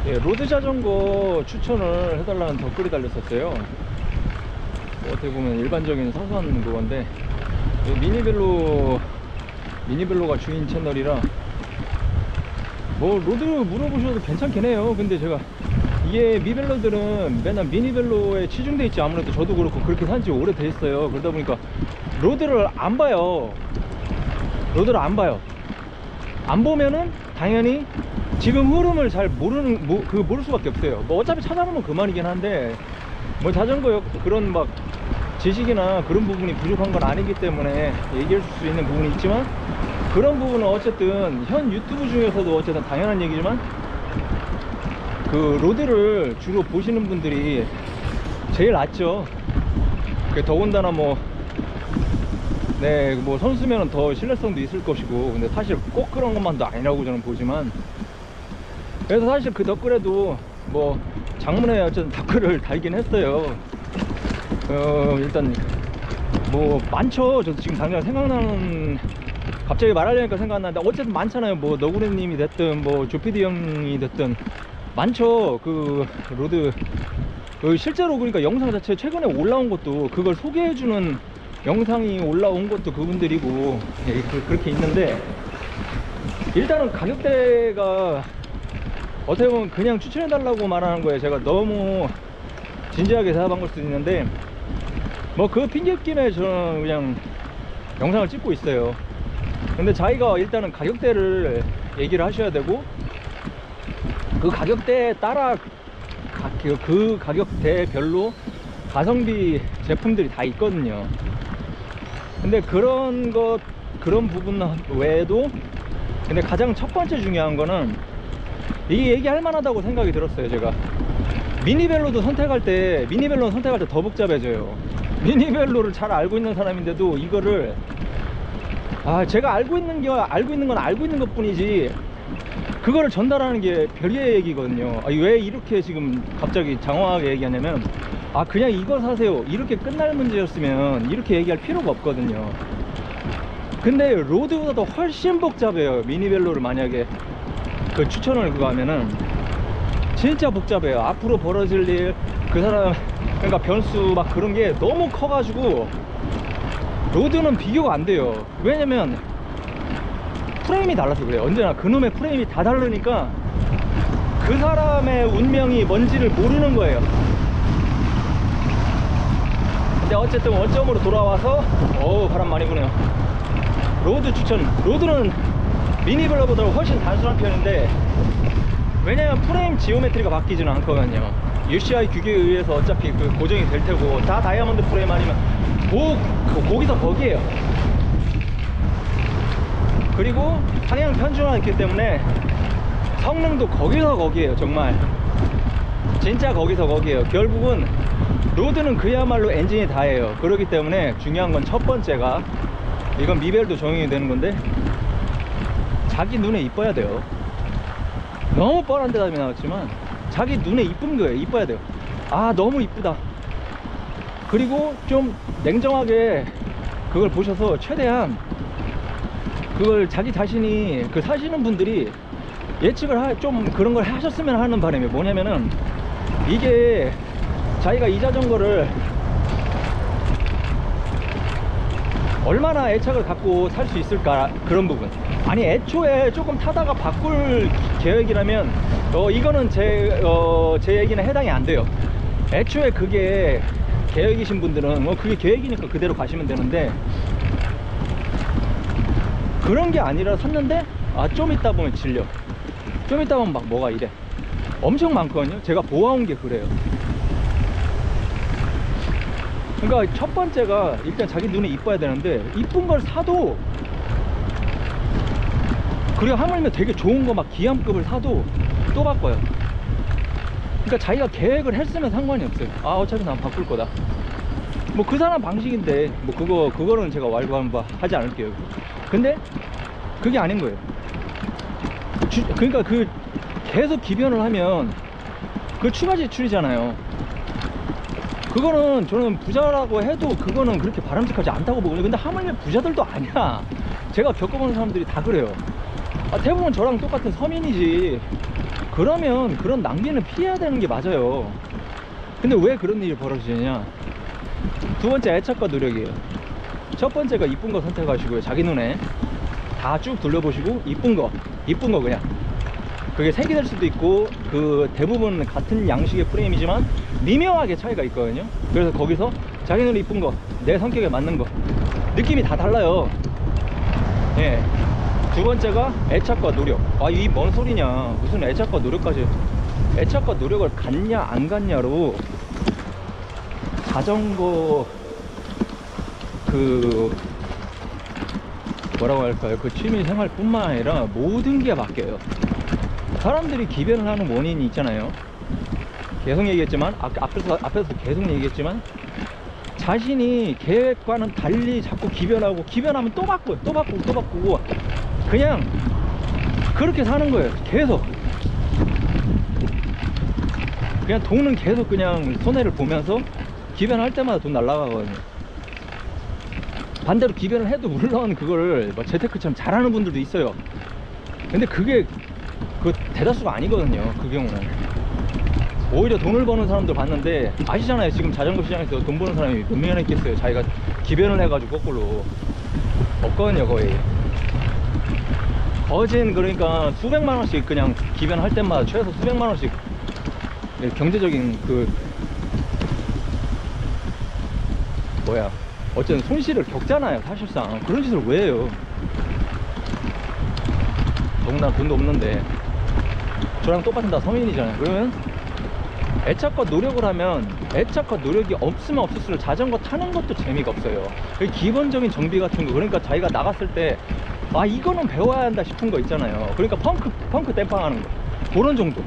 예, 로드 자전거 추천을 해달라는 댓글이 달렸었어요. 어떻게 보면 일반적인 사소한 그건데, 미니벨로가 주인 채널이라 뭐 로드 물어보셔도 괜찮긴 해요. 근데 제가 이게 미벨로들은 맨날 미니벨로에 치중돼 있지. 아무래도 저도 그렇고 그렇게 산지 오래됐어요. 그러다 보니까 로드를 안 봐요. 안 보면은 당연히 지금 흐름을 잘 모를 수밖에 없어요. 뭐 어차피 찾아보면 그만이긴 한데, 뭐 자전거 그런 막 지식이나 그런 부분이 부족한 건 아니기 때문에 얘기할 수 있는 부분이 있지만, 그런 부분은 어쨌든 현 유튜브 중에서도 어쨌든 당연한 얘기지만, 그 로드를 주로 보시는 분들이 제일 낫죠. 더군다나 뭐 선수면은 더 신뢰성도 있을 것이고, 근데 사실 꼭 그런 것만도 아니라고 저는 보지만, 그래서 사실 그 댓글에도 뭐 장문에 어쨌든 댓글을 달긴 했어요. 일단 뭐 많죠. 저도 지금 당장 생각나는, 갑자기 말하려니까 생각나는데 어쨌든 많잖아요. 뭐 너구리님이 됐든 뭐 조피디 형이 됐든 많죠. 그 로드 실제로 그러니까 영상 자체 최근에 올라온 것도, 그걸 소개해주는 영상이 올라온 것도 그분들이고, 그렇게 있는데, 일단은 가격대가 어떻게 보면 그냥 추천해달라고 말하는 거에 제가 너무 진지하게 대답한 걸 수도 있는데, 뭐 그 핑계김에 저는 그냥 영상을 찍고 있어요. 근데 자기가 일단은 가격대를 얘기를 하셔야 되고, 그 가격대에 따라 그 가격대별로 가성비 제품들이 다 있거든요. 근데 그런 부분 외에도, 근데 가장 첫 번째 중요한 거는, 이게 얘기할 만하다고 생각이 들었어요. 제가 미니벨로는 선택할 때 더 복잡해져요. 미니벨로를 잘 알고 있는 사람인데도 이거를, 제가 알고 있는 건 알고 있는 것 뿐이지, 그거를 전달하는 게 별개의 얘기거든요. 왜 이렇게 지금 갑자기 장황하게 얘기하냐면, 그냥 이거 사세요 이렇게 끝날 문제였으면 이렇게 얘기할 필요가 없거든요. 근데 로드보다도 훨씬 복잡해요. 미니벨로를 만약에 그 추천을 그거 하면은 진짜 복잡해요. 앞으로 벌어질 일, 그 사람 그러니까 변수 막 그런 게 너무 커가지고 로드는 비교가 안 돼요. 왜냐면 프레임이 달라서 그래요. 언제나 그놈의 프레임이 다 다르니까 그 사람의 운명이 뭔지를 모르는 거예요. 근데 어쨌든 원점으로 돌아와서, 바람 많이 부네요. 로드 추천. 로드는 미니벨로보다 훨씬 단순한 편인데, 왜냐면 프레임 지오메트리가 바뀌지는 않거든요. UCI 규격에 의해서 어차피 그 고정이 될 테고, 다 다이아몬드 프레임 아니면 거기서 거기에요. 그리고 방향 편중화가 있기 때문에 성능도 거기서 거기에요. 정말 진짜 거기서 거기에요. 결국은 로드는 그야말로 엔진이 다예요. 그렇기 때문에 중요한 건 첫 번째가, 이건 미벨도 적용이 되는 건데, 자기 눈에 이뻐야 돼요. 너무 뻔한 대답이 나왔지만 자기 눈에 이쁜 거예요. 이뻐야 돼요. 너무 이쁘다. 그리고 좀 냉정하게 그걸 보셔서 최대한 그걸 자기 자신이, 그 사시는 분들이 예측을 좀 그런 걸 하셨으면 하는 바람이 뭐냐면은, 이게 자기가 이 자전거를 얼마나 애착을 갖고 살 수 있을까, 그런 부분. 아니 애초에 조금 타다가 바꿀 계획이라면 이거는 제 얘기는 해당이 안 돼요. 애초에 그게 계획이신 분들은 그게 계획이니까 그대로 가시면 되는데, 그런 게 아니라 샀는데 좀 있다 보면 질려. 좀 있다 보면 막 뭐가 이래. 엄청 많거든요. 제가 보아온 게 그래요. 그러니까 첫 번째가 일단 자기 눈에 이뻐야 되는데, 이쁜 걸 사도, 그리고 하물며 되게 좋은 거 막 기암급을 사도 또 바꿔요. 그러니까 자기가 계획을 했으면 상관이 없어요. 어차피 난 바꿀 거다. 뭐 그 사람 방식인데, 뭐 그거는 제가 하지 않을게요. 근데 그게 아닌 거예요. 그러니까 계속 기변을 하면 그 추가 지출이잖아요. 그거는 저는 부자라고 해도 그거는 그렇게 바람직하지 않다고 보거든요. 근데 하물며 부자들도 아니야. 제가 겪어보는 사람들이 다 그래요. 대부분 저랑 똑같은 서민이지. 그러면 그런 낭비는 피해야 되는 게 맞아요. 근데 왜 그런 일이 벌어지느냐. 두 번째, 애착과 노력이에요. 첫 번째가 이쁜 거 선택하시고요. 자기 눈에 다 쭉 둘러보시고 이쁜 거 그냥. 그게 색이 될 수도 있고, 그 대부분 같은 양식의 프레임이지만 미묘하게 차이가 있거든요. 그래서 거기서 자기 눈에 이쁜 거, 내 성격에 맞는 거, 느낌이 다 달라요. 예. 두 번째가 애착과 노력. 이 뭔 소리냐, 무슨 애착과 노력까지. 애착과 노력을 갖냐 안 갖냐로 자전거 그 뭐라고 할까요, 그 취미생활 뿐만 아니라 모든 게 바뀌어요. 사람들이 기변을 하는 원인이 있잖아요. 계속 얘기했지만, 앞에서 계속 얘기했지만, 자신이 계획과는 달리 자꾸 기변하고, 기변하면 또 바꾸고 또 바꾸고 그냥 그렇게 사는 거예요. 계속 그냥 돈은 계속 그냥 손해를 보면서 기변할 때마다 돈 날라가거든요. 반대로 기변을 해도 물론 그걸 뭐 재테크처럼 잘하는 분들도 있어요. 근데 그게 그 대다수가 아니거든요. 그 경우는 오히려 돈을 버는 사람들 봤는데, 아시잖아요. 지금 자전거 시장에서 돈 버는 사람이 몇 명이나 있겠어요. 자기가 기변을 해가지고 거꾸로. 없거든요. 거진 그러니까 수백만 원씩 그냥 기변할 때마다 최소 수백만 원씩 경제적인 그 뭐야, 어쨌든 손실을 겪잖아요. 사실상 그런 짓을 왜 해요? 더군다나 돈도 없는데. 저랑 똑같은 다 서민이잖아요. 그러면 애착과 노력을 하면, 애착과 노력이 없으면 없을수록 자전거 타는 것도 재미가 없어요. 기본적인 정비 같은 거, 그러니까 자기가 나갔을 때 이거는 배워야 한다 싶은 거 있잖아요. 그러니까 펑크 땜빵하는 거, 그런 정도.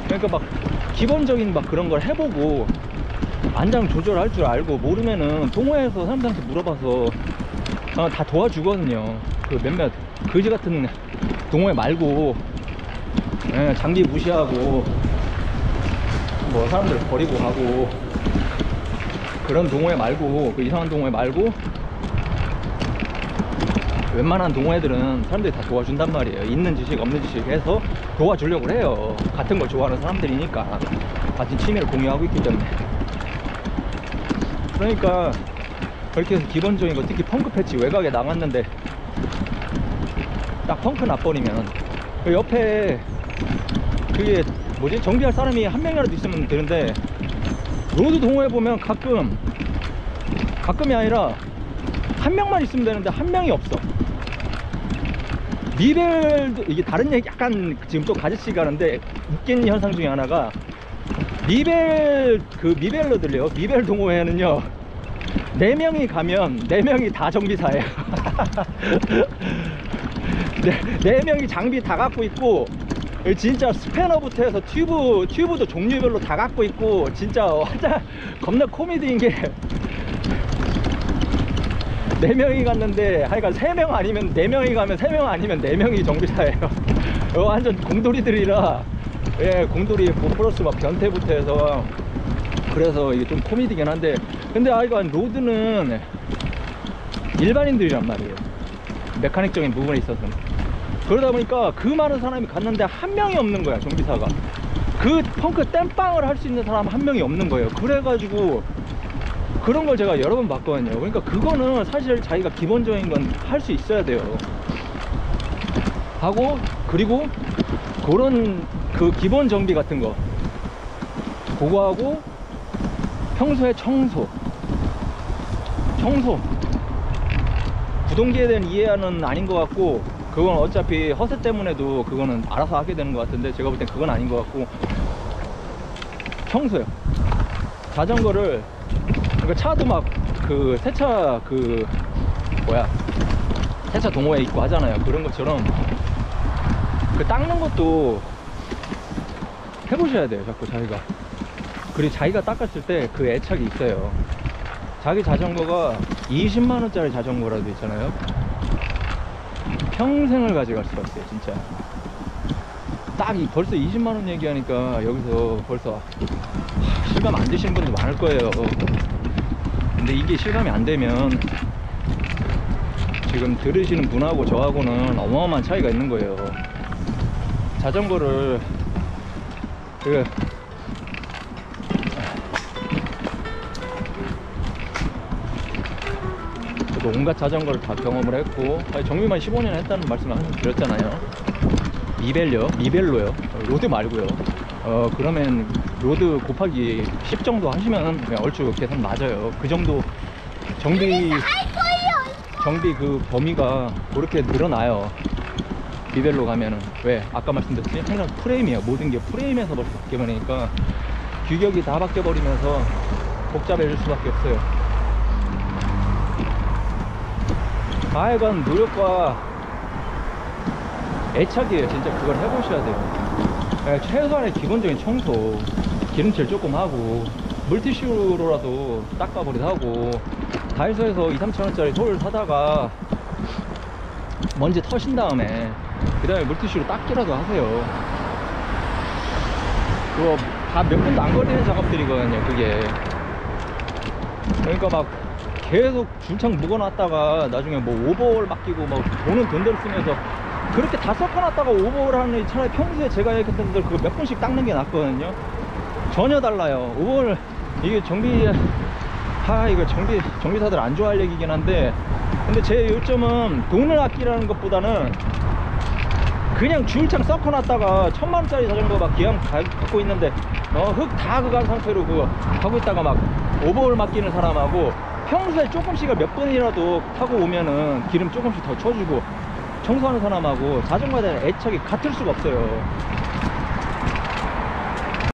그러니까 막 기본적인 막 그런 걸 해보고 안장 조절할 줄 알고, 모르면은 동호회에서 사람들한테 물어봐서 다 도와주거든요. 그 몇몇 거지 같은 동호회 말고, 장비 무시하고 뭐 사람들 버리고 가고 그런 동호회 말고, 그 이상한 동호회 말고, 웬만한 동호회들은 사람들이 다 도와준단 말이에요. 있는 지식 없는 지식 해서 도와주려고 해요. 같은 걸 좋아하는 사람들이니까, 같은 취미를 공유하고 있기 때문에. 그러니까 그렇게 해서 기본적인 거, 특히 펑크 패치 외곽에 나갔는데 딱 펑크 나버리면 그 옆에 그게 뭐지, 정비할 사람이 한 명이라도 있으면 되는데, 로드 동호회 보면 가끔이 아니라 한 명만 있으면 되는데 한 명이 없어. 미벨도, 이게 다른 얘기, 약간 지금 또 가지치기 하는데 웃긴 현상 중에 하나가, 미벨로 들려요. 미벨 동호회는요, 4명이 가면 4명이 다 정비사예요. 4명이 장비 다 갖고 있고, 진짜 스패너부터 해서 튜브도 종류별로 다 갖고 있고, 진짜 완전 겁나 코미디인 게, 4명이 갔는데 하여간 3명 아니면 4명이 가면 3명 아니면 4명이 정비사예요. 완전 공돌이들이라, 공돌이 플러스 막 변태부터 해서, 그래서 이게 좀 코미디긴 한데, 근데 하여간 로드는 일반인들이란 말이에요. 메카닉적인 부분에 있어서는. 그러다 보니까 그 많은 사람이 갔는데 한 명이 없는 거야, 정비사가. 그 펑크 땜빵을 할 수 있는 사람 한 명이 없는 거예요. 그래가지고 그런 걸 제가 여러 번 봤거든요. 그러니까 그거는 사실 자기가 기본적인 건 할 수 있어야 돼요. 하고, 그리고 그런 그 기본 정비 같은 거, 그거 하고, 평소에 청소 구동기에 대한 이해는 아닌 것 같고, 그건 어차피 허세 때문에도 그거는 알아서 하게 되는 것 같은데, 제가 볼 땐 그건 아닌 것 같고, 청소요. 자전거를, 그러니까 차도 막 그 세차 세차 동호회 있고 하잖아요. 그런 것처럼 그 닦는 것도 해보셔야 돼요. 자꾸 자기가. 그리고 자기가 닦았을 때 그 애착이 있어요. 자기 자전거가 20만원짜리 자전거라도 있잖아요. 평생을 가져갈 수가 있어요, 진짜. 딱 벌써 20만원 얘기하니까 여기서 벌써 실감 안 되시는 분들 많을 거예요. 근데 이게 실감이 안 되면 지금 들으시는 분하고 저하고는 어마어마한 차이가 있는 거예요. 자전거를 저도 온갖 자전거를 다 경험을 했고, 정비만 15년 했다는 말씀을 항상 드렸잖아요. 미벨로요. 로드 말고요. 그러면 로드 곱하기 10 정도 하시면 그냥 얼추 계산 맞아요. 그 정도 정비 그 범위가 그렇게 늘어나요. 미벨로 가면은. 왜? 아까 말씀드렸지? 항상 프레임이에요. 모든 게 프레임에서 벌써 바뀌어버리니까 규격이 다 바뀌어버리면서 복잡해질 수밖에 없어요. 하여간 노력과 애착이에요. 진짜 그걸 해보셔야 돼요. 최소한의 기본적인 청소, 기름칠 조금 하고, 물티슈로라도 닦아버리도 하고, 다이소에서 2~3천원짜리 솔 사다가 먼지 터신 다음에 그 다음에 물티슈로 닦기라도 하세요. 그거 다 몇 분도 안 걸리는 작업들이거든요, 그게. 그러니까 막 계속 줄창 묶어놨다가 나중에 뭐 오버홀 맡기고 막 돈은 돈대로 쓰면서 그렇게 다 섞어놨다가 오버홀 하는, 차라리 평소에 제가 얘기했던 대로 그거 몇 분씩 닦는 게 낫거든요. 전혀 달라요. 오버홀, 이게 이거 정비사들 안 좋아할 얘기긴 한데, 근데 제 요점은 돈을 아끼라는 것보다는 그냥 주유창 섞어놨다가 1000만원짜리 자전거 막 기왕 갖고 있는데 흙 다 그간 상태로 그거 하고 있다가 막 오버홀 맡기는 사람하고, 평소에 조금씩을 몇 번이라도 타고 오면은 기름 조금씩 더 쳐주고 청소하는 사람하고 자전거에 대한 애착이 같을 수가 없어요.